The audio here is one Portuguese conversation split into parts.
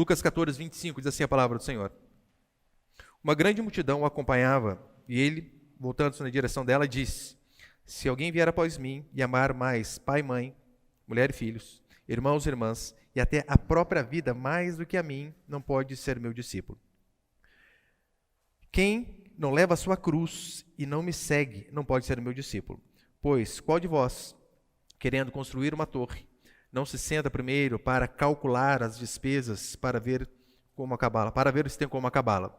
Lucas 14, 25, diz assim a palavra do Senhor. Uma grande multidão o acompanhava, e ele, voltando-se na direção dela, disse: se alguém vier após mim e amar mais pai, mãe, mulher e filhos, irmãos e irmãs, e até a própria vida mais do que a mim, não pode ser meu discípulo. Quem não leva a sua cruz e não me segue, não pode ser meu discípulo. Pois qual de vós, querendo construir uma torre, não se senta primeiro para calcular as despesas, para ver como acabá-la, para ver se tem como acabá-la?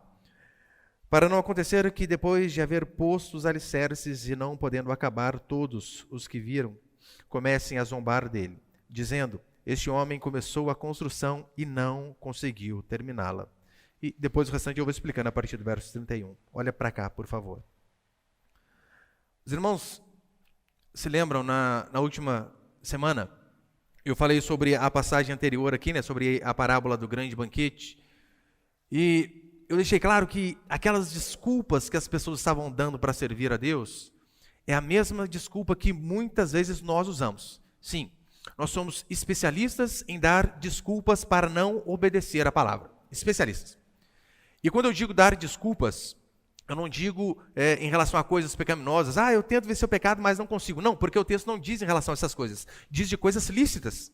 Para não acontecer que depois de haver posto os alicerces e não podendo acabar, todos os que viram comecem a zombar dele, dizendo: este homem começou a construção e não conseguiu terminá-la. E depois o restante eu vou explicando a partir do verso 31. Olha para cá, por favor. Os irmãos se lembram, na última semana, eu falei sobre a passagem anterior aqui, né, sobre a parábola do grande banquete, e eu deixei claro que aquelas desculpas que as pessoas estavam dando para servir a Deus é a mesma desculpa que muitas vezes nós usamos. Sim, nós somos especialistas em dar desculpas para não obedecer a palavra. Especialistas. E quando eu digo dar desculpas, eu não digo em relação a coisas pecaminosas. Eu tento vencer o pecado, mas não consigo. Não, porque o texto não diz em relação a essas coisas. Diz de coisas lícitas.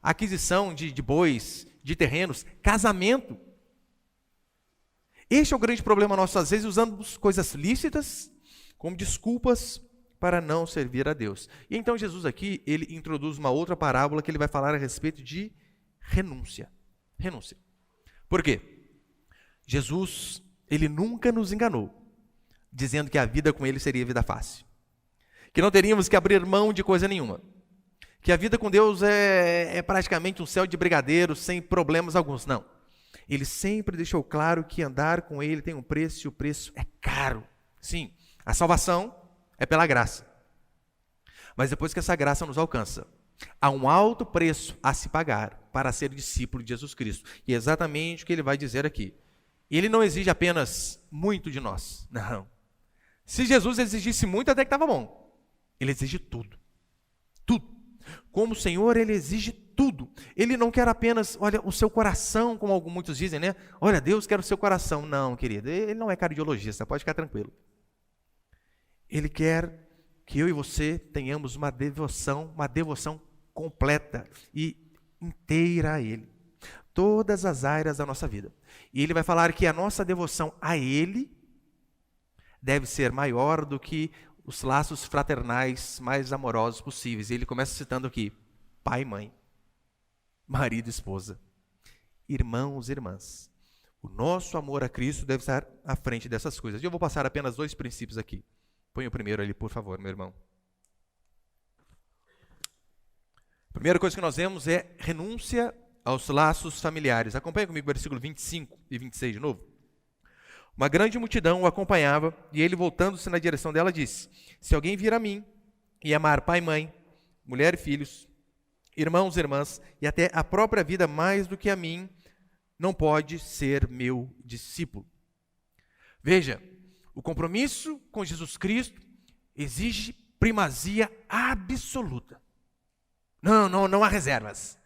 Aquisição de bois, de terrenos, casamento. Este é o grande problema nosso, às vezes usamos coisas lícitas como desculpas para não servir a Deus. E então Jesus aqui, ele introduz uma outra parábola que ele vai falar a respeito de renúncia. Renúncia. Por quê? Jesus, ele nunca nos enganou, dizendo que a vida com ele seria vida fácil. Que não teríamos que abrir mão de coisa nenhuma. Que a vida com Deus é praticamente um céu de brigadeiro, sem problemas alguns. Não. Ele sempre deixou claro que andar com ele tem um preço e o preço é caro. Sim, a salvação é pela graça. Mas depois que essa graça nos alcança, há um alto preço a se pagar para ser discípulo de Jesus Cristo. E é exatamente o que ele vai dizer aqui. Ele não exige apenas muito de nós. Não. Se Jesus exigisse muito, até que estava bom. Ele exige tudo. Tudo. Como o Senhor, ele exige tudo. Ele não quer apenas, olha, o seu coração, como muitos dizem, né? Olha, Deus quer o seu coração. Não, querido, ele não é cardiologista, pode ficar tranquilo. Ele quer que eu e você tenhamos uma devoção completa e inteira a Ele. Todas as áreas da nossa vida. E ele vai falar que a nossa devoção a Ele deve ser maior do que os laços fraternais mais amorosos possíveis. E ele começa citando aqui: pai e mãe, marido e esposa, irmãos e irmãs. O nosso amor a Cristo deve estar à frente dessas coisas. E eu vou passar apenas 2 princípios aqui. Põe o primeiro ali, por favor, meu irmão. A primeira coisa que nós vemos é renúncia aos laços familiares. Acompanhe comigo o versículo 25 e 26 de novo. Uma grande multidão o acompanhava, e ele, voltando-se na direção dela, disse: se alguém vir a mim e amar pai e mãe, mulher e filhos, irmãos e irmãs, e até a própria vida mais do que a mim, não pode ser meu discípulo. Veja, o compromisso com Jesus Cristo exige primazia absoluta. Não há reservas.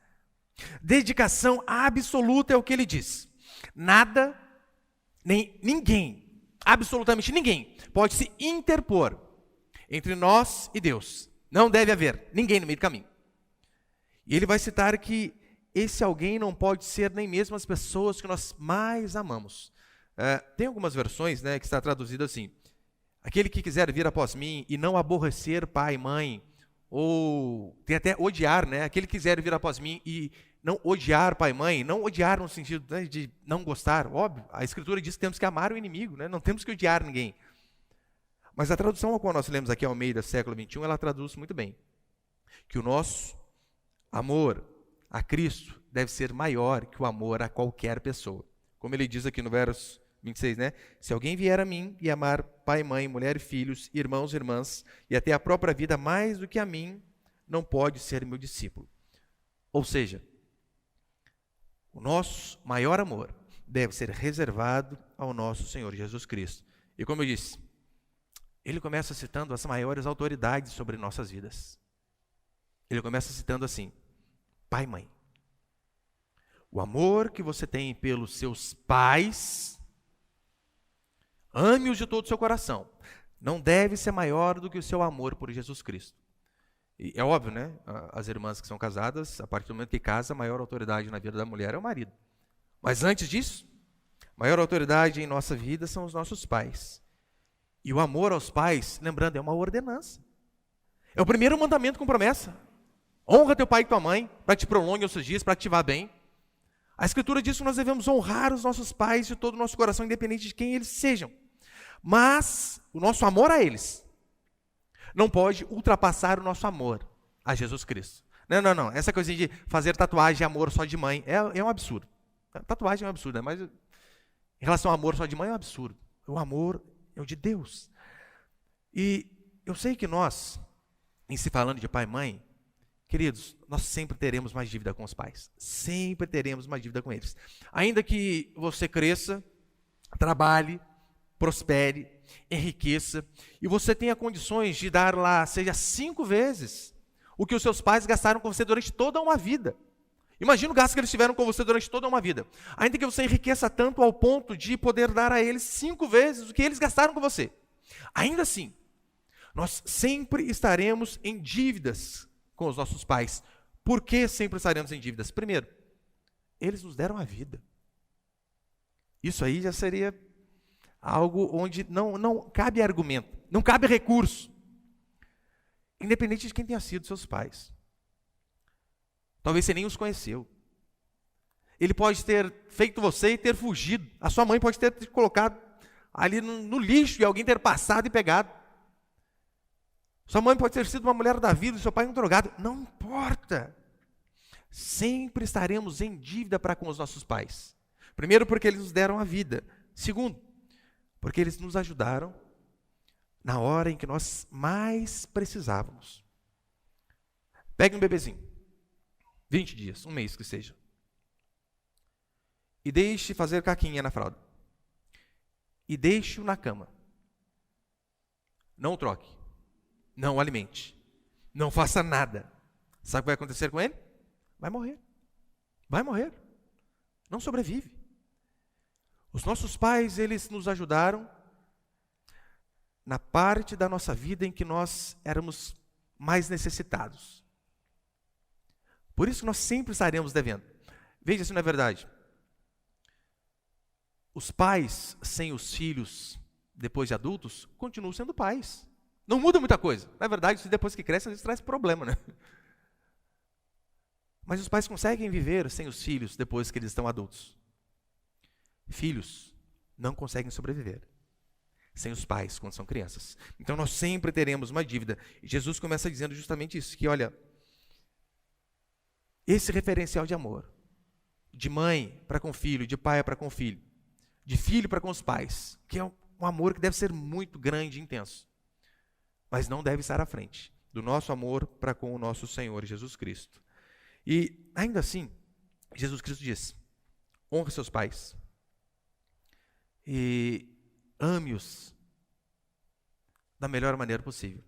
Dedicação absoluta é o que ele diz. Nada, nem ninguém, absolutamente ninguém, pode se interpor entre nós e Deus. Não deve haver ninguém no meio do caminho. E ele vai citar que esse alguém não pode ser nem mesmo as pessoas que nós mais amamos. Tem algumas versões, né, que está traduzido assim: aquele que quiser vir após mim e não aborrecer pai e mãe, ou tem até odiar, né? Aquele que quiser vir após mim e não odiar pai e mãe, não odiar no sentido, né, de não gostar, óbvio, a Escritura diz que temos que amar o inimigo, né? Não temos que odiar ninguém. Mas a tradução a qual nós lemos aqui ao meio do século XXI, ela traduz muito bem, que o nosso amor a Cristo deve ser maior que o amor a qualquer pessoa. Como ele diz aqui no verso 26, né? Se alguém vier a mim e amar pai, mãe, mulher e filhos, irmãos e irmãs, e até a própria vida mais do que a mim, não pode ser meu discípulo. Ou seja, o nosso maior amor deve ser reservado ao nosso Senhor Jesus Cristo. E como eu disse, ele começa citando as maiores autoridades sobre nossas vidas. Ele começa citando assim: pai e mãe. O amor que você tem pelos seus pais, ame-os de todo o seu coração. Não deve ser maior do que o seu amor por Jesus Cristo. E é óbvio, né? As irmãs que são casadas, a partir do momento que casa, a maior autoridade na vida da mulher é o marido. Mas antes disso, a maior autoridade em nossa vida são os nossos pais. E o amor aos pais, lembrando, é uma ordenança. É o primeiro mandamento com promessa. Honra teu pai e tua mãe, para que te prolongue os seus dias, para que te vá bem. A Escritura diz que nós devemos honrar os nossos pais de todo o nosso coração, independente de quem eles sejam. Mas o nosso amor a eles não pode ultrapassar o nosso amor a Jesus Cristo. Não. Essa coisa de fazer tatuagem de amor só de mãe é um absurdo. Tatuagem é um absurdo, mas em relação ao amor só de mãe é um absurdo. O amor é o de Deus. E eu sei que nós, em se falando de pai e mãe, queridos, nós sempre teremos mais dívida com os pais. Sempre teremos mais dívida com eles. Ainda que você cresça, trabalhe, prospere, enriqueça, e você tenha condições de dar lá, seja 5 vezes, o que os seus pais gastaram com você durante toda uma vida. Imagina o gasto que eles tiveram com você durante toda uma vida. Ainda que você enriqueça tanto ao ponto de poder dar a eles 5 vezes o que eles gastaram com você. Ainda assim, nós sempre estaremos em dívidas com os nossos pais. Por que sempre estaremos em dívidas? Primeiro, eles nos deram a vida. Isso aí já seria algo onde não cabe argumento, não cabe recurso. Independente de quem tenha sido seus pais. Talvez você nem os conheceu. Ele pode ter feito você e ter fugido. A sua mãe pode ter te colocado ali no lixo e alguém ter passado e pegado. Sua mãe pode ter sido uma mulher da vida e seu pai um drogado. Não importa. Sempre estaremos em dívida para com os nossos pais. Primeiro, porque eles nos deram a vida. Segundo, porque eles nos ajudaram na hora em que nós mais precisávamos. Pegue um bebezinho, 20 dias, um mês que seja, e deixe fazer caquinha na fralda. E deixe-o na cama. Não o troque. Não o alimente. Não faça nada. Sabe o que vai acontecer com ele? Vai morrer. Vai morrer. Não sobrevive. Os nossos pais, eles nos ajudaram na parte da nossa vida em que nós éramos mais necessitados. Por isso que nós sempre estaremos devendo. Veja se não é verdade. Os pais sem os filhos, depois de adultos, continuam sendo pais. Não muda muita coisa. Na verdade, depois que cresce, às vezes traz problema, né? Mas os pais conseguem viver sem os filhos depois que eles estão adultos. Filhos não conseguem sobreviver sem os pais quando são crianças. Então nós sempre teremos uma dívida. E Jesus começa dizendo justamente isso, que olha, esse referencial de amor, de mãe para com filho, de pai para com filho, de filho para com os pais, que é um amor que deve ser muito grande e intenso, mas não deve estar à frente do nosso amor para com o nosso Senhor Jesus Cristo. E ainda assim, Jesus Cristo diz, honre seus pais e ame-os da melhor maneira possível.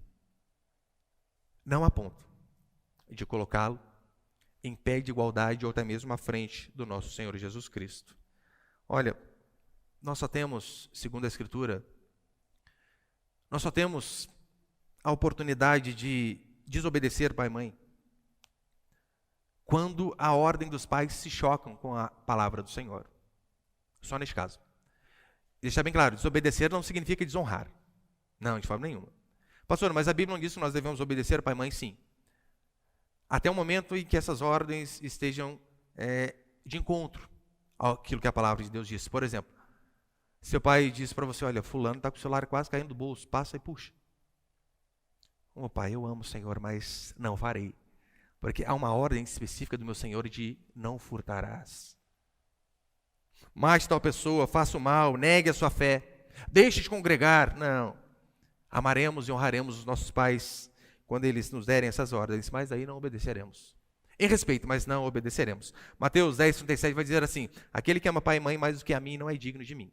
Não a ponto de colocá-lo em pé de igualdade ou até mesmo à frente do nosso Senhor Jesus Cristo. Olha, nós só temos, segundo a Escritura, nós só temos a oportunidade de desobedecer pai e mãe quando a ordem dos pais se chocam com a palavra do Senhor. Só neste caso. Deixar bem claro, desobedecer não significa desonrar. Não, de forma nenhuma. Pastor, mas a Bíblia não diz que nós devemos obedecer pai e mãe? Sim. Até o momento em que essas ordens estejam de encontro àquilo que a palavra de Deus diz. Por exemplo, seu pai diz para você, olha, fulano está com o celular quase caindo do bolso, passa e puxa. Ô pai, eu amo o Senhor, mas não farei. Porque há uma ordem específica do meu Senhor de não furtarás. Mate tal pessoa, faça o mal, negue a sua fé, deixe de congregar. Não. Amaremos e honraremos os nossos pais quando eles nos derem essas ordens, mas aí não obedeceremos. Em respeito, mas não obedeceremos. Mateus 10:37 vai dizer assim, aquele que ama pai e mãe mais do que a mim não é digno de mim.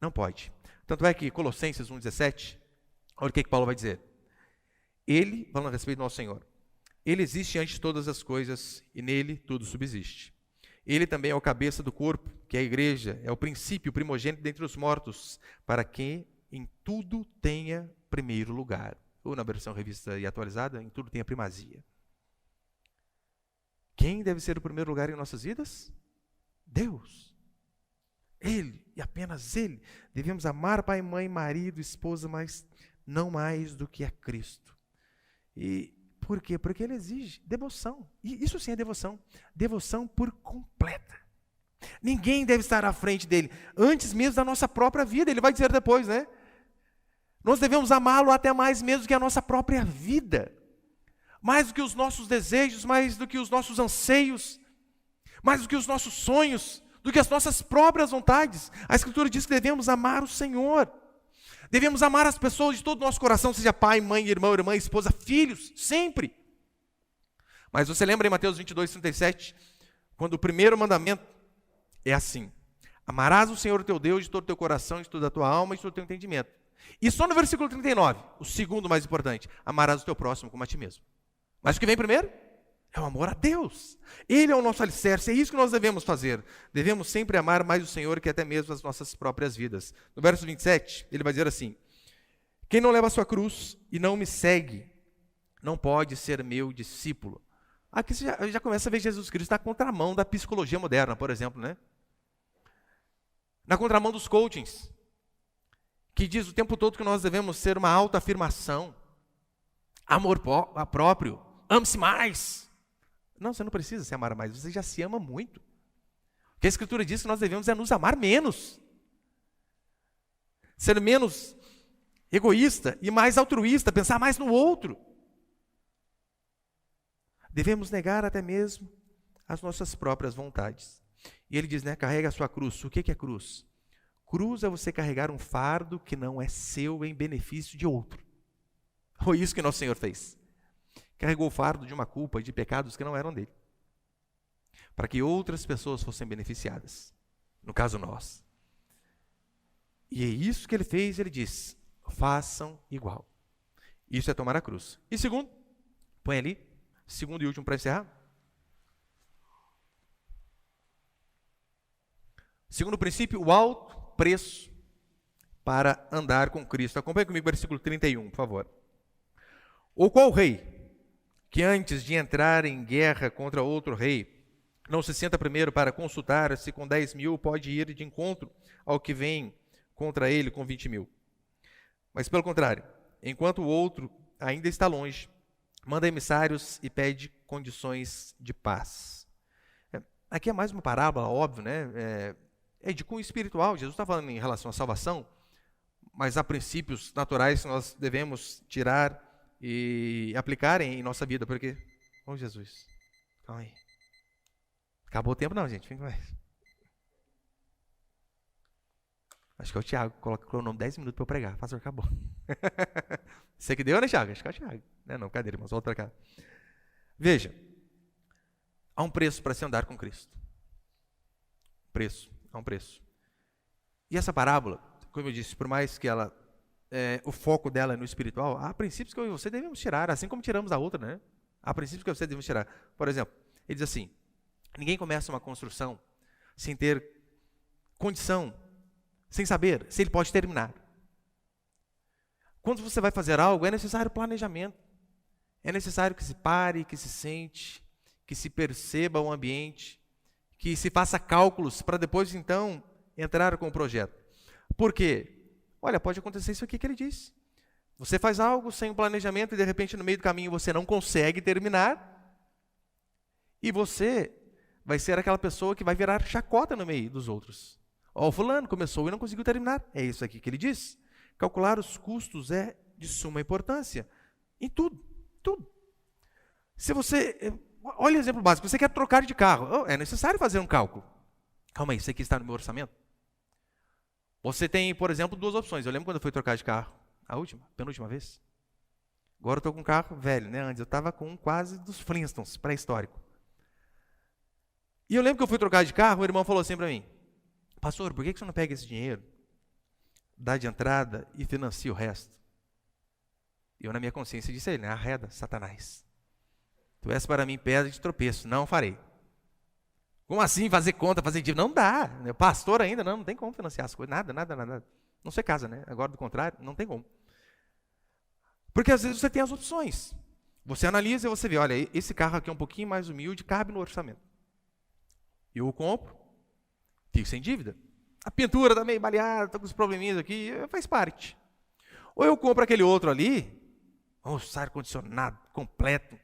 Não pode. Tanto é que Colossenses 1:17, olha o que Paulo vai dizer. Ele, falando a respeito do nosso Senhor, ele existe antes de todas as coisas e nele tudo subsiste. Ele também é o cabeça do corpo, que é a igreja, é o princípio, o primogênito dentre os mortos, para que em tudo tenha primeiro lugar. Ou na versão revista e atualizada, em tudo tenha primazia. Quem deve ser o primeiro lugar em nossas vidas? Deus. Ele, e apenas Ele. Devemos amar pai, mãe, marido, esposa, mas não mais do que a Cristo. E por quê? Porque Ele exige devoção. E isso sim é devoção. Devoção por completa. Ninguém deve estar à frente dele, antes mesmo da nossa própria vida. Ele vai dizer depois, né? Nós devemos amá-lo até mais mesmo que a nossa própria vida. Mais do que os nossos desejos, mais do que os nossos anseios, mais do que os nossos sonhos, do que as nossas próprias vontades. A Escritura diz que devemos amar o Senhor. Devemos amar as pessoas de todo o nosso coração, seja pai, mãe, irmão, irmã, esposa, filhos, sempre. Mas você lembra em Mateus 22:37, quando o primeiro mandamento é assim: amarás o Senhor teu Deus de todo o teu coração, de toda a tua alma e de todo o teu entendimento. E só no versículo 39, o segundo mais importante: amarás o teu próximo como a ti mesmo. Mas o que vem primeiro? É o amor a Deus. Ele é o nosso alicerce, é isso que nós devemos fazer. Devemos sempre amar mais o Senhor que até mesmo as nossas próprias vidas. No verso 27, ele vai dizer assim: quem não leva a sua cruz e não me segue, não pode ser meu discípulo. Aqui você já começa a ver Jesus Cristo na contramão da psicologia moderna, por exemplo, né? Na contramão dos coachings, que diz o tempo todo que nós devemos ser uma autoafirmação, amor próprio, ame-se mais. Não, você não precisa se amar mais, você já se ama muito. O que a Escritura diz que nós devemos é nos amar menos. Ser menos egoísta e mais altruísta, pensar mais no outro. Devemos negar até mesmo as nossas próprias vontades. E ele diz, né, carrega a sua cruz. O que é cruz? Cruz é você carregar um fardo que não é seu em benefício de outro. Foi isso que nosso Senhor fez. Carregou o fardo de uma culpa e de pecados que não eram dele, para que outras pessoas fossem beneficiadas, no caso nós. E é isso que ele fez, ele diz, façam igual. Isso é tomar a cruz. E segundo, põe ali, segundo e último para encerrar. Segundo princípio, o alto preço para andar com Cristo. Acompanhe comigo o versículo 31, por favor. Ou qual rei, que antes de entrar em guerra contra outro rei, não se senta primeiro para consultar se com 10.000 pode ir de encontro ao que vem contra ele com 20.000? Mas pelo contrário, enquanto o outro ainda está longe, manda emissários e pede condições de paz. Aqui é mais uma parábola, óbvio, né? É de cunho espiritual. Jesus está falando em relação à salvação, mas há princípios naturais que nós devemos tirar e aplicar em nossa vida, porque... Oh, Jesus, calma aí. Acabou o tempo não, gente. Fica mais. Acho que é o Tiago, coloca o cronômetro 10 minutos para eu pregar. Pastor, acabou. Você que deu, né, Tiago? Acho que é o Tiago. Não, cadê, irmãos? Volta para cá. Veja, há um preço para se andar com Cristo. Há um preço. E essa parábola, como eu disse, por mais que ela... o foco dela é no espiritual, há princípios que eu e você devemos tirar, assim como tiramos a outra, né? Há princípios que você devemos tirar. Por exemplo, ele diz assim, ninguém começa uma construção sem ter condição, sem saber se ele pode terminar. Quando você vai fazer algo, é necessário planejamento. É necessário que se pare, que se sente, que se perceba o ambiente, que se faça cálculos para depois, então, entrar com o projeto. Por quê? Olha, pode acontecer isso aqui que ele disse. Você faz algo sem um planejamento e, de repente, no meio do caminho, você não consegue terminar. E você vai ser aquela pessoa que vai virar chacota no meio dos outros. Ó, o fulano começou e não conseguiu terminar. É isso aqui que ele diz. Calcular os custos é de suma importância. Em tudo, tudo. Se você... Olha o exemplo básico. Você quer trocar de carro. É necessário fazer um cálculo. Calma aí, isso aqui está no meu orçamento? Você tem, por exemplo, duas opções. Eu lembro quando eu fui trocar de carro. Penúltima vez. Agora eu estou com um carro velho, né? Antes eu estava com um quase dos Flintstones, pré-histórico. E eu lembro que eu fui trocar de carro, o irmão falou assim para mim, pastor, por que você não pega esse dinheiro, dá de entrada e financia o resto? E eu, na minha consciência, disse a ele, arreda, Satanás. Tu és para mim pedra de tropeço, não farei. Como assim fazer conta, fazer dívida? Não dá. Pastor ainda, não tem como financiar as coisas. Nada, nada, nada. Não se casa, né? Agora, do contrário, não tem como. Porque às vezes você tem as opções. Você analisa e você vê, olha, esse carro aqui é um pouquinho mais humilde, cabe no orçamento. Eu o compro, fico sem dívida. A pintura está meio baleada, está com os probleminhas aqui, faz parte. Ou eu compro aquele outro ali, ar-condicionado completo.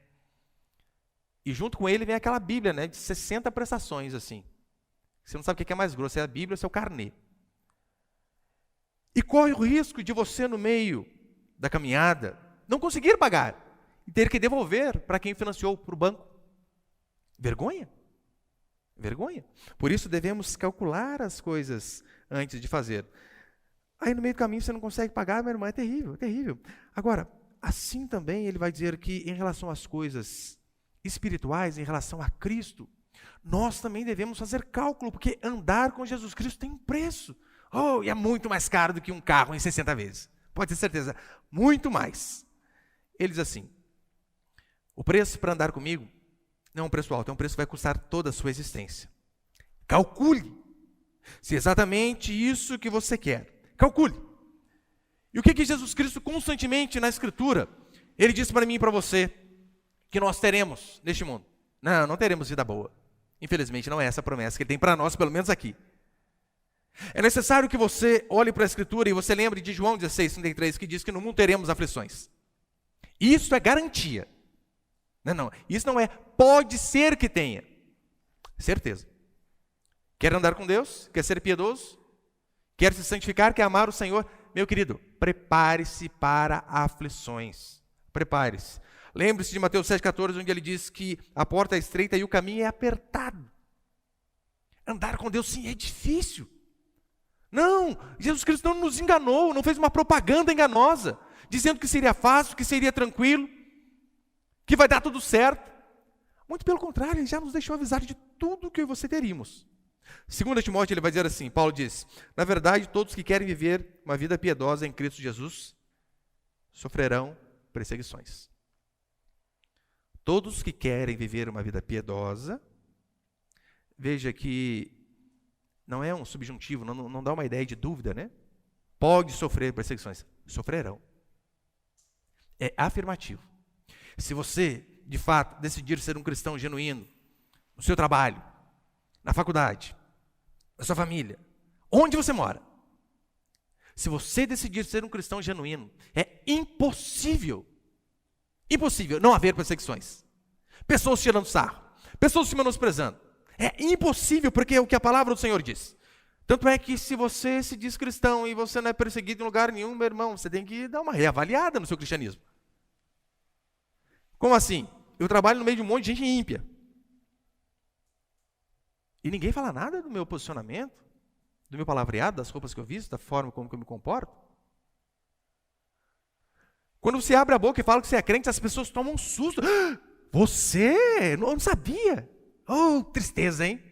E junto com ele vem aquela Bíblia, né, de 60 prestações, assim. Você não sabe o que é mais grosso, é a Bíblia ou é o seu carnê. E corre o risco de você, no meio da caminhada, não conseguir pagar e ter que devolver para quem financiou, para o banco. Vergonha. Vergonha. Por isso devemos calcular as coisas antes de fazer. Aí no meio do caminho você não consegue pagar, meu irmão, é terrível, é terrível. Agora, assim também ele vai dizer que em relação às coisas espirituais, em relação a Cristo, nós também devemos fazer cálculo, porque andar com Jesus Cristo tem um preço. E é muito mais caro do que um carro em 60 vezes. Pode ter certeza, muito mais. Ele diz assim, o preço para andar comigo não é um preço alto, é um preço que vai custar toda a sua existência. Calcule se é exatamente isso que você quer. Calcule. E o que Jesus Cristo constantemente na Escritura, ele diz para mim e para você, que nós teremos neste mundo. Não teremos vida boa. Infelizmente não é essa a promessa que ele tem para nós, pelo menos aqui. É necessário que você olhe para a Escritura e você lembre de João 16:33, que diz que no mundo teremos aflições. Isso é garantia. Não, isso não é pode ser que tenha. Certeza. Quer andar com Deus? Quer ser piedoso? Quer se santificar? Quer amar o Senhor? Meu querido, prepare-se para aflições. Prepare-se. Lembre-se de Mateus 7,14, onde ele diz que a porta é estreita e o caminho é apertado. Andar com Deus, sim, é difícil. Não, Jesus Cristo não nos enganou, não fez uma propaganda enganosa, dizendo que seria fácil, que seria tranquilo, que vai dar tudo certo. Muito pelo contrário, ele já nos deixou avisar de tudo que você teríamos. 2 Timóteo, ele vai dizer assim, Paulo diz, na verdade, todos que querem viver uma vida piedosa em Cristo Jesus, sofrerão perseguições. Todos que querem viver uma vida piedosa, veja que não é um subjuntivo, não dá uma ideia de dúvida, né? Pode sofrer perseguições, sofrerão. É afirmativo. Se você, de fato, decidir ser um cristão genuíno, no seu trabalho, na faculdade, na sua família, onde você mora, se você decidir ser um cristão genuíno, é impossível não haver perseguições. Pessoas tirando sarro, pessoas se menosprezando. É impossível, porque é o que a palavra do Senhor diz. Tanto é que se você se diz cristão e você não é perseguido em lugar nenhum, meu irmão, você tem que dar uma reavaliada no seu cristianismo. Como assim? Eu trabalho no meio de um monte de gente ímpia. E ninguém fala nada do meu posicionamento, do meu palavreado, das roupas que eu visto, da forma como eu me comporto. Quando você abre a boca e fala que você é crente, as pessoas tomam um susto. Você? Não sabia? Tristeza, hein?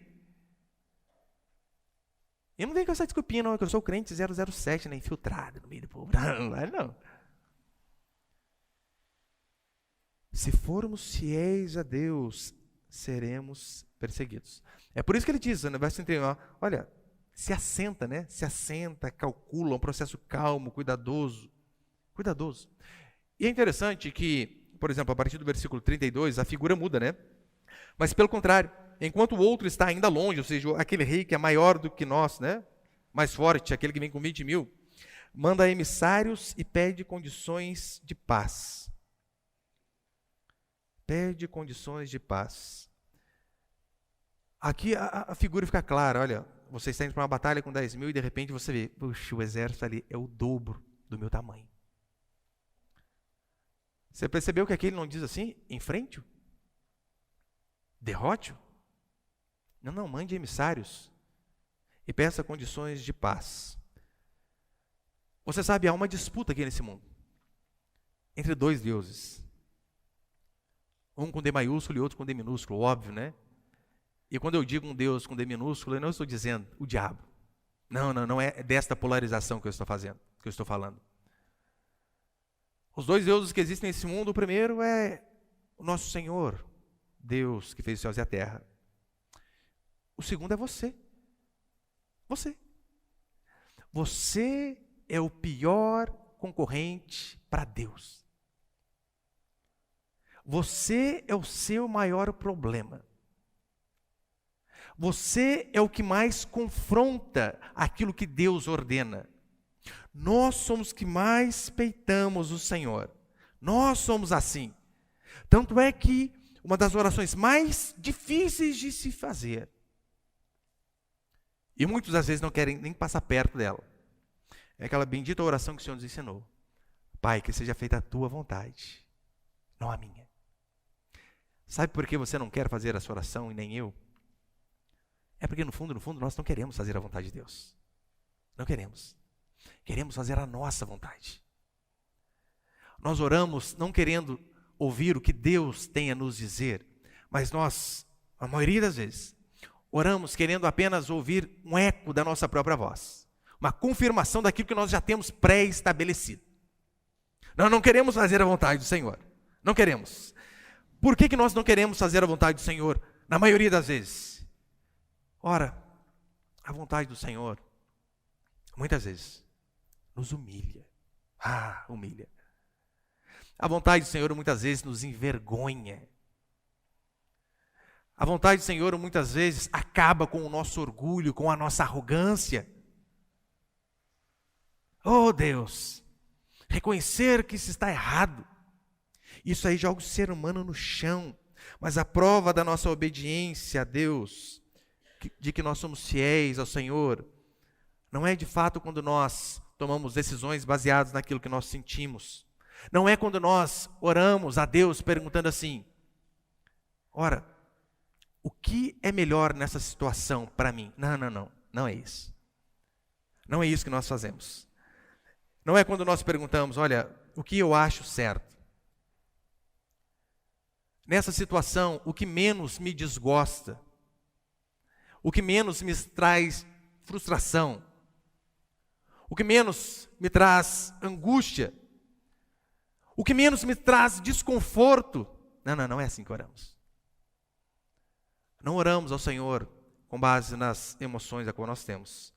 Eu não venho com essa desculpinha, não, que eu sou crente 007, né, infiltrado no meio do povo. Não. Se formos fiéis a Deus, seremos perseguidos. É por isso que ele diz, no verso 31, olha, se assenta, né? Se assenta, calcula, um processo calmo, cuidadoso. Cuidadoso. E é interessante que, por exemplo, a partir do versículo 32, a figura muda, né? Mas pelo contrário, enquanto o outro está ainda longe, ou seja, aquele rei que é maior do que nós, né? Mais forte, aquele que vem com 20.000, manda emissários e pede condições de paz. Pede condições de paz. Aqui a figura fica clara, olha, você está indo para uma batalha com 10.000 e de repente você vê, puxa, o exército ali é o dobro do meu tamanho. Você percebeu que aqui ele não diz assim, enfrente-o? Derrote-o? Não, mande emissários e peça condições de paz. Você sabe, há uma disputa aqui nesse mundo entre dois deuses. Um com D maiúsculo e outro com D minúsculo, óbvio, né? E quando eu digo um Deus com D minúsculo, eu não estou dizendo o diabo. Não é desta polarização que eu estou fazendo, que eu estou falando. Os dois deuses que existem nesse mundo, o primeiro é o nosso Senhor, Deus que fez os céus e a terra. O segundo é você. Você. Você é o pior concorrente para Deus. Você é o seu maior problema. Você é o que mais confronta aquilo que Deus ordena. Nós somos os que mais peitamos o Senhor. Nós somos assim. Tanto é que uma das orações mais difíceis de se fazer, e muitos às vezes não querem nem passar perto dela, é aquela bendita oração que o Senhor nos ensinou. Pai, que seja feita a tua vontade, não a minha. Sabe por que você não quer fazer essa oração e nem eu? É porque no fundo, nós não queremos fazer a vontade de Deus. Não queremos. Queremos fazer a nossa vontade. Nós oramos não querendo ouvir o que Deus tem a nos dizer, mas nós, a maioria das vezes, oramos querendo apenas ouvir um eco da nossa própria voz. Uma confirmação daquilo que nós já temos pré-estabelecido. Nós não queremos fazer a vontade do Senhor. Não queremos. Por que nós não queremos fazer a vontade do Senhor? Na maioria das vezes. Ora, a vontade do Senhor, muitas vezes, nos humilha. Humilha. A vontade do Senhor muitas vezes nos envergonha. A vontade do Senhor muitas vezes acaba com o nosso orgulho, com a nossa arrogância. Oh Deus, reconhecer que isso está errado. Isso aí joga o ser humano no chão. Mas a prova da nossa obediência a Deus, de que nós somos fiéis ao Senhor, não é de fato quando nós tomamos decisões baseadas naquilo que nós sentimos. Não é quando nós oramos a Deus perguntando assim, ora, o que é melhor nessa situação para mim? Não é isso. Não é isso que nós fazemos. Não é quando nós perguntamos, olha, o que eu acho certo? Nessa situação, o que menos me desgosta, o que menos me traz frustração, o que menos me traz angústia, o que menos me traz desconforto. Não é assim que oramos. Não oramos ao Senhor com base nas emoções a qual nós temos.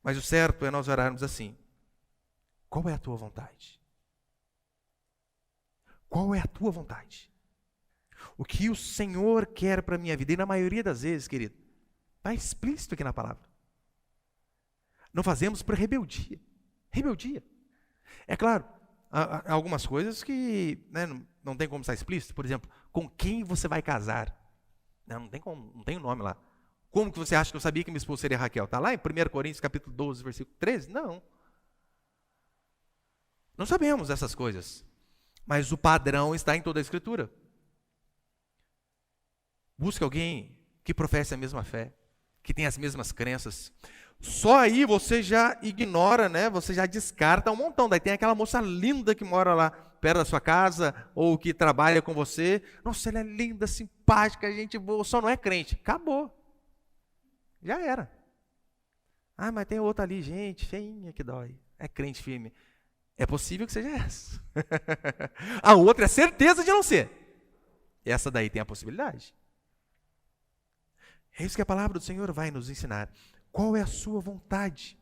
Mas o certo é nós orarmos assim. Qual é a tua vontade? Qual é a tua vontade? O que o Senhor quer para a minha vida? E na maioria das vezes, querido, está explícito aqui na palavra. Não fazemos por rebeldia. Rebeldia. É claro, há algumas coisas que não tem como estar explícito. Por exemplo, com quem você vai casar? Não tem como, não tem o nome lá. Como que você acha que eu sabia que minha esposa seria Raquel? Está lá em 1 Coríntios capítulo 12, versículo 13? Não. Não sabemos essas coisas. Mas o padrão está em toda a Escritura. Busque alguém que professe a mesma fé, que tenha as mesmas crenças. Só aí você já ignora, você já descarta um montão. Daí tem aquela moça linda que mora lá perto da sua casa, ou que trabalha com você. Nossa, ela é linda, simpática, gente boa, só não é crente. Acabou. Já era. Mas tem outra ali, gente, feinha que dói. É crente firme. É possível que seja essa. A outra é certeza de não ser. Essa daí tem a possibilidade. É isso que a palavra do Senhor vai nos ensinar. Qual é a sua vontade?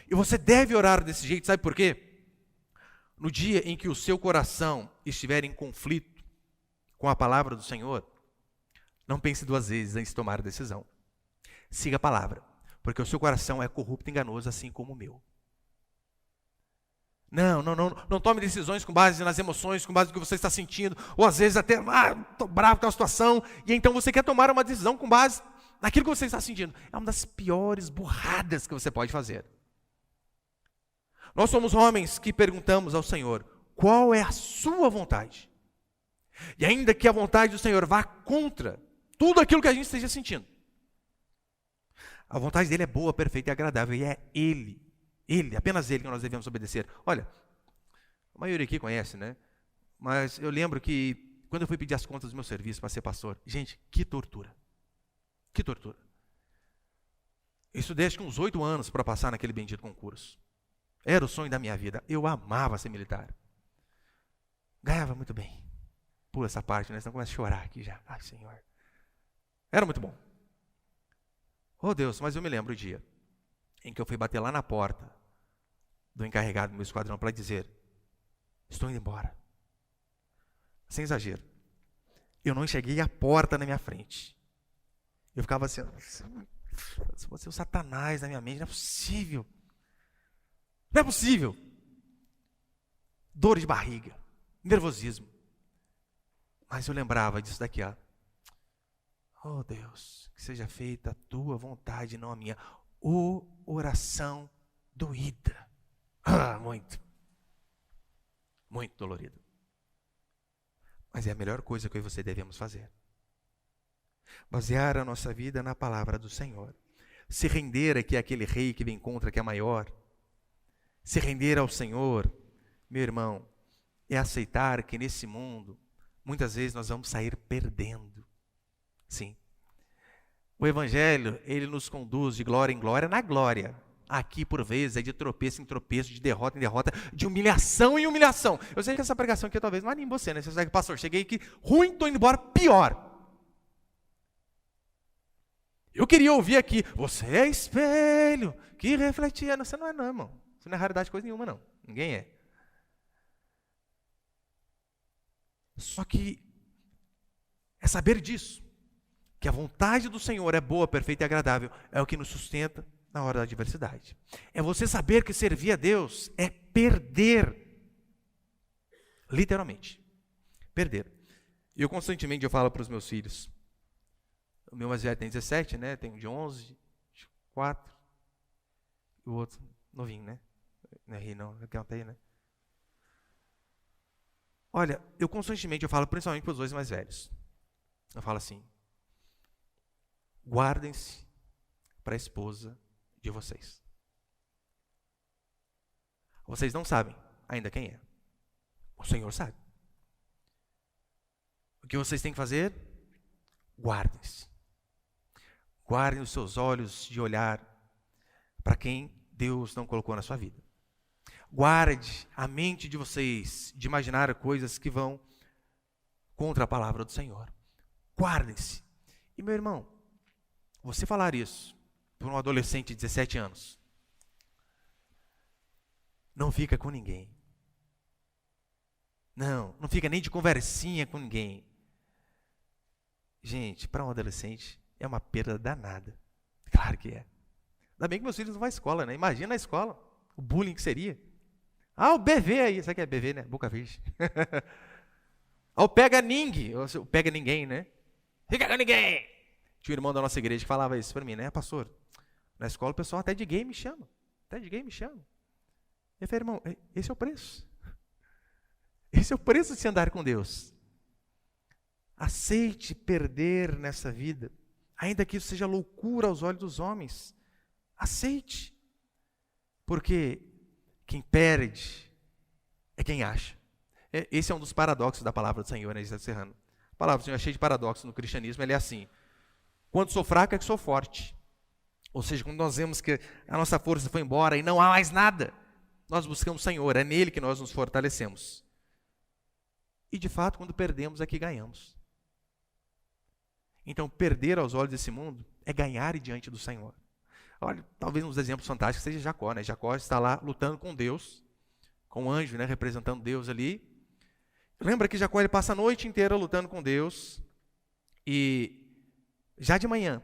E você deve orar desse jeito, sabe por quê? No dia em que o seu coração estiver em conflito com a palavra do Senhor, não pense duas vezes antes de tomar a decisão. Siga a palavra, porque o seu coração é corrupto e enganoso, assim como o meu. Não tome decisões com base nas emoções, com base no que você está sentindo, ou às vezes até, estou bravo com a situação, e então você quer tomar uma decisão com base naquilo que você está sentindo. É uma das piores burradas que você pode fazer. Nós somos homens que perguntamos ao Senhor, qual é a sua vontade? E ainda que a vontade do Senhor vá contra tudo aquilo que a gente esteja sentindo, a vontade dele é boa, perfeita e agradável, e é Ele, apenas Ele que nós devemos obedecer. Olha, a maioria aqui conhece, mas eu lembro que quando eu fui pedir as contas do meu serviço para ser pastor, gente, que tortura. Que tortura. Eu estudei acho que uns 8 anos para passar naquele bendito concurso. Era o sonho da minha vida. Eu amava ser militar. Ganhava muito bem. Pula essa parte, senão começa a chorar aqui já. Ai, Senhor. Era muito bom. Oh Deus, mas eu me lembro o dia em que eu fui bater lá na porta do encarregado do meu esquadrão para dizer: estou indo embora. Sem exagero. Eu não enxerguei a porta na minha frente. Eu ficava assim, você é o Satanás na minha mente, não é possível. Não é possível. Dor de barriga, nervosismo. Mas eu lembrava disso daqui, ó. Oh Deus, que seja feita a tua vontade, não a minha. Oração doída. Muito dolorido. Mas é a melhor coisa que eu e você devemos fazer. Basear a nossa vida na palavra do Senhor. Se render aqui àquele rei que vem contra, que é maior. Se render ao Senhor, meu irmão, é aceitar que nesse mundo, muitas vezes nós vamos sair perdendo. Sim. O Evangelho, ele nos conduz de glória em glória na glória. Aqui, por vezes, é de tropeço em tropeço, de derrota em derrota, de humilhação em humilhação. Eu sei que essa pregação aqui talvez não anime você, né? Você sabe, pastor, cheguei aqui ruim, estou indo embora pior. Eu queria ouvir aqui, você é espelho, que refletia. Não, você não é não, irmão. Isso não é raridade coisa nenhuma, não. Ninguém é. Só que é saber disso, que a vontade do Senhor é boa, perfeita e agradável, é o que nos sustenta na hora da adversidade. É você saber que servir a Deus é perder. Literalmente. Perder. Eu constantemente falo para os meus filhos. O meu mais velho tem 17, né? Tem um de 11, de 4. E o outro novinho, né? Não é rir não, não tem, né? Olha, eu constantemente falo principalmente para os dois mais velhos. Eu falo assim: guardem-se para a esposa de vocês. Vocês não sabem ainda quem é. O Senhor sabe. O que vocês têm que fazer? Guardem-se. Guardem os seus olhos de olhar para quem Deus não colocou na sua vida. Guarde a mente de vocês de imaginar coisas que vão contra a palavra do Senhor. Guardem-se. E meu irmão, você falar isso para um adolescente de 17 anos, não fica com ninguém. Não fica nem de conversinha com ninguém. Gente, para um adolescente é uma perda danada. Claro que é. Ainda bem que meus filhos não vão à escola, né? Imagina a escola, o bullying que seria. Ah, o BV aí, sabe o que é BV, né? Boca virgem. Ah, o pega ninguém, o pega ninguém, né? Fica com ninguém. Tinha um irmão da nossa igreja que falava isso para mim, né? Pastor, na escola o pessoal até de gay me chama. Eu falei, irmão, esse é o preço. Esse é o preço de se andar com Deus. Aceite perder nessa vida, ainda que isso seja loucura aos olhos dos homens. Aceite. Porque quem perde é quem acha. Esse é um dos paradoxos da palavra do Senhor, né, Serrano? A palavra do Senhor é cheia de paradoxos no cristianismo. Ele é assim: quando sou fraco é que sou forte. Ou seja, quando nós vemos que a nossa força foi embora e não há mais nada, nós buscamos o Senhor, é nele que nós nos fortalecemos. E de fato, quando perdemos é que ganhamos. Então, perder aos olhos desse mundo é ganhar diante do Senhor. Olha, talvez um dos exemplos fantásticos seja Jacó, né? Jacó está lá lutando com Deus, com o anjo, né? Representando Deus ali. Lembra que Jacó ele passa a noite inteira lutando com Deus, e já de manhã,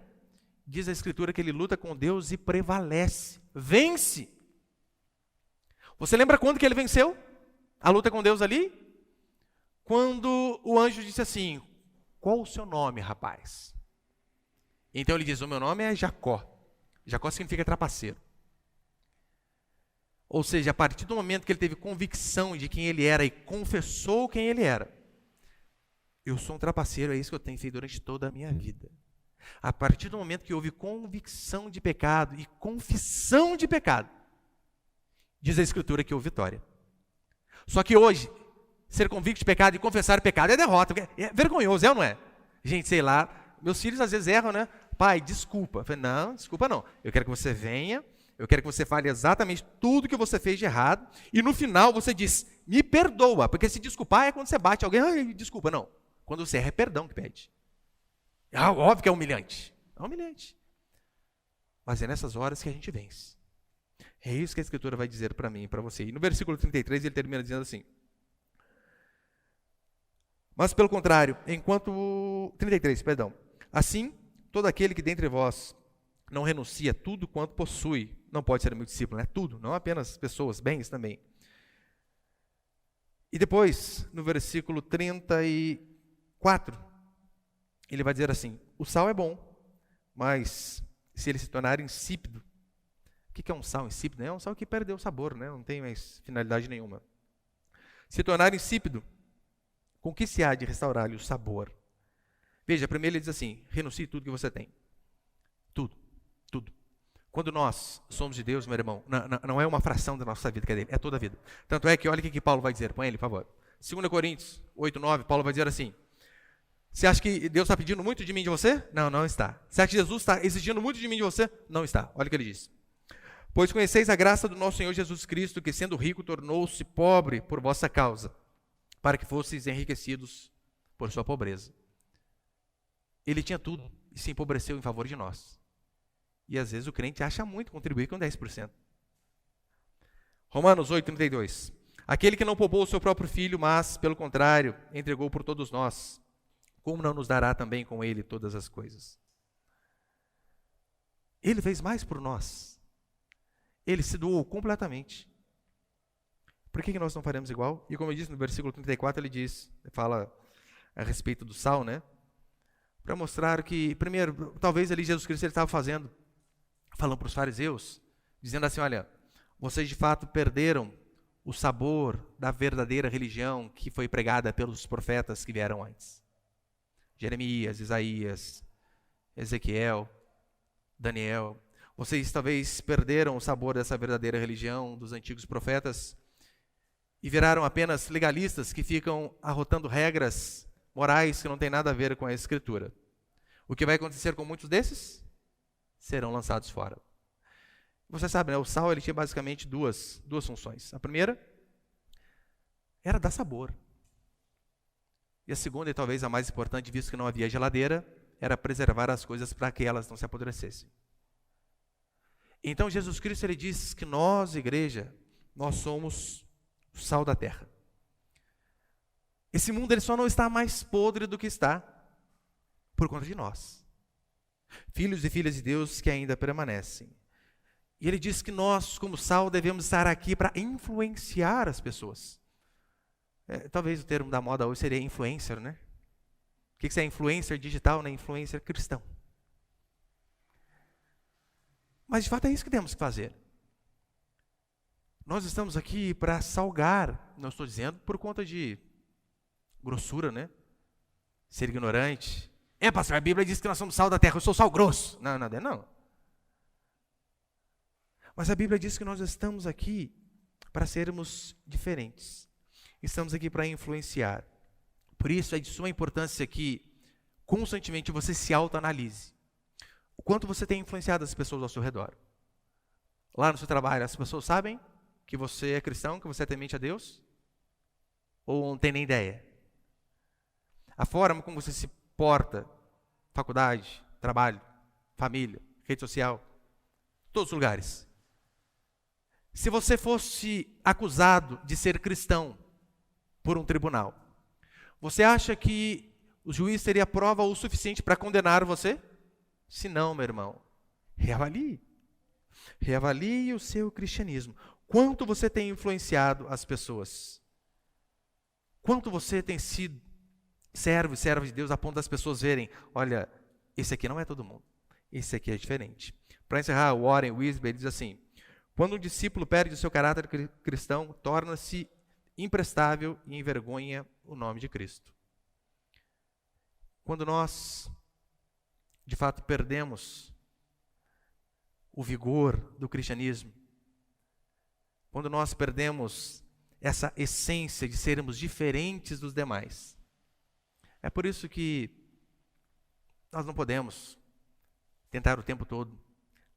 diz a Escritura que ele luta com Deus e prevalece, vence. Você lembra quando que ele venceu a luta com Deus ali? Quando o anjo disse assim: qual o seu nome, rapaz? Então ele diz: o meu nome é Jacó. Jacó significa trapaceiro. Ou seja, a partir do momento que ele teve convicção de quem ele era e confessou quem ele era, eu sou um trapaceiro, é isso que eu tenho feito durante toda a minha vida. A partir do momento que houve convicção de pecado e confissão de pecado, diz a Escritura que houve vitória. Só que hoje, ser convicto de pecado e confessar pecado é derrota. É vergonhoso, é ou não é? Gente, sei lá, meus filhos às vezes erram, né? Pai, desculpa. Eu falei, não, desculpa não. Eu quero que você venha, eu quero que você fale exatamente tudo que você fez de errado, e no final você diz, me perdoa, porque se desculpar é quando você bate alguém, ai, desculpa, não. Quando você erra é perdão que pede. Óbvio que é humilhante. É humilhante. mas é nessas horas que a gente vence. É isso que a Escritura vai dizer para mim e para você. E no versículo 33 ele termina dizendo assim: mas pelo contrário, 33, perdão. Assim, todo aquele que dentre vós não renuncia a tudo quanto possui, não pode ser meu discípulo, né? Tudo, não apenas pessoas, bens também. E depois, no versículo 34, ele vai dizer assim: o sal é bom, mas se ele se tornar insípido. O que é um sal insípido? É um sal que perdeu o sabor, né? Não tem mais finalidade nenhuma. Se tornar insípido, com que se há de restaurar-lhe o sabor? Veja, primeiro ele diz assim: renuncie tudo que você tem. Tudo, tudo. Quando nós somos de Deus, meu irmão, não é uma fração da nossa vida que é dele, é toda a vida. Tanto é que, olha o que Paulo vai dizer, põe ele, por favor. 2 Coríntios 8, 9, Paulo vai dizer assim: você acha que Deus está pedindo muito de mim e de você? Não, não está. Você acha que Jesus está exigindo muito de mim e de você? Não está. Olha o que ele diz: pois conheceis a graça do nosso Senhor Jesus Cristo, que sendo rico tornou-se pobre por vossa causa, para que fosseis enriquecidos por sua pobreza. Ele tinha tudo e se empobreceu em favor de nós. E às vezes o crente acha muito contribuir com 10%. Romanos 8, 32. Aquele que não poupou o seu próprio filho, mas, pelo contrário, entregou por todos nós, como não nos dará também com ele todas as coisas? Ele fez mais por nós. Ele se doou completamente. Por que nós não faremos igual? E como eu disse no versículo 34, fala a respeito do sal, né? Para mostrar que, primeiro, talvez ali Jesus Cristo ele estava falando para os fariseus, dizendo assim: olha, vocês de fato perderam o sabor da verdadeira religião que foi pregada pelos profetas que vieram antes. Jeremias, Isaías, Ezequiel, Daniel. Vocês talvez perderam o sabor dessa verdadeira religião dos antigos profetas e viraram apenas legalistas que ficam arrotando regras morais que não tem nada a ver com a Escritura. O que vai acontecer com muitos desses? Serão lançados fora. Você sabe, né? O sal ele tinha basicamente duas funções. A primeira era dar sabor. E a segunda, e talvez a mais importante, visto que não havia geladeira, era preservar as coisas para que elas não se apodrecessem. Então Jesus Cristo ele diz que nós, igreja, nós somos o sal da terra. Esse mundo ele só não está mais podre do que está por conta de nós. Filhos e filhas de Deus que ainda permanecem. E ele diz que nós, como sal, devemos estar aqui para influenciar as pessoas. Talvez o termo da moda hoje seria influencer, né? O que é influencer digital, né? Influencer cristão. Mas de fato é isso que temos que fazer. Nós estamos aqui para salgar, não estou dizendo por conta de grossura, né? Ser ignorante. Pastor, a Bíblia diz que nós somos sal da terra, eu sou sal grosso. Não, nada, não. Mas a Bíblia diz que nós estamos aqui para sermos diferentes. Estamos aqui para influenciar. Por isso é de suma importância que constantemente você se autoanalise. O quanto você tem influenciado as pessoas ao seu redor. Lá no seu trabalho, as pessoas sabem que você é cristão, que você é temente a Deus? Ou não tem nem ideia? A forma como você se porta, faculdade, trabalho, família, rede social, todos os lugares. Se você fosse acusado de ser cristão por um tribunal, você acha que o juiz teria prova o suficiente para condenar você? Se não, meu irmão, reavalie. Reavalie o seu cristianismo. Quanto você tem influenciado as pessoas? Quanto você tem sido servo e serva de Deus a ponto das pessoas verem: olha, esse aqui não é todo mundo, esse aqui é diferente. Para encerrar, o Warren Wiersbe diz assim: quando um discípulo perde o seu caráter cristão, torna-se imprestável e envergonha o nome de Cristo. Quando nós, de fato, perdemos o vigor do cristianismo, quando nós perdemos essa essência de sermos diferentes dos demais, é por isso que nós não podemos tentar o tempo todo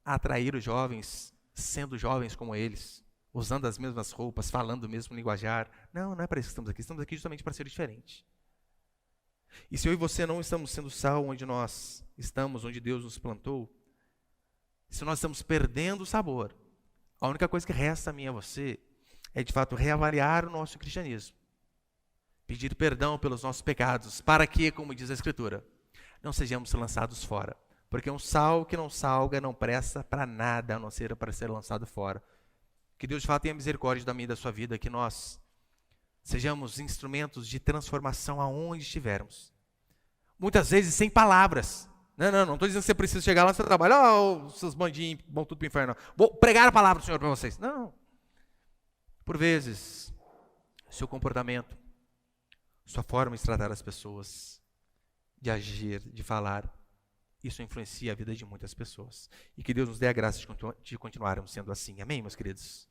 atrair os jovens, sendo jovens como eles, usando as mesmas roupas, falando o mesmo linguajar. Não, não é para isso que estamos aqui. Estamos aqui justamente para ser diferente. E se eu e você não estamos sendo sal onde nós estamos, onde Deus nos plantou, se nós estamos perdendo o sabor, a única coisa que resta a mim e a você é, de fato, reavaliar o nosso cristianismo. Pedir perdão pelos nossos pecados, para que, como diz a Escritura, não sejamos lançados fora. Porque um sal que não salga não presta para nada, a não ser para ser lançado fora. Que Deus, de fato, tenha misericórdia da minha e da sua vida, que nós sejamos instrumentos de transformação aonde estivermos. Muitas vezes sem palavras. Não estou dizendo que você precisa chegar lá no seu trabalho, seus bandinhos vão tudo para o inferno. Vou pregar a palavra do Senhor para vocês. Não. Por vezes, seu comportamento, sua forma de tratar as pessoas, de agir, de falar, isso influencia a vida de muitas pessoas. E que Deus nos dê a graça de continuarmos sendo assim. Amém, meus queridos?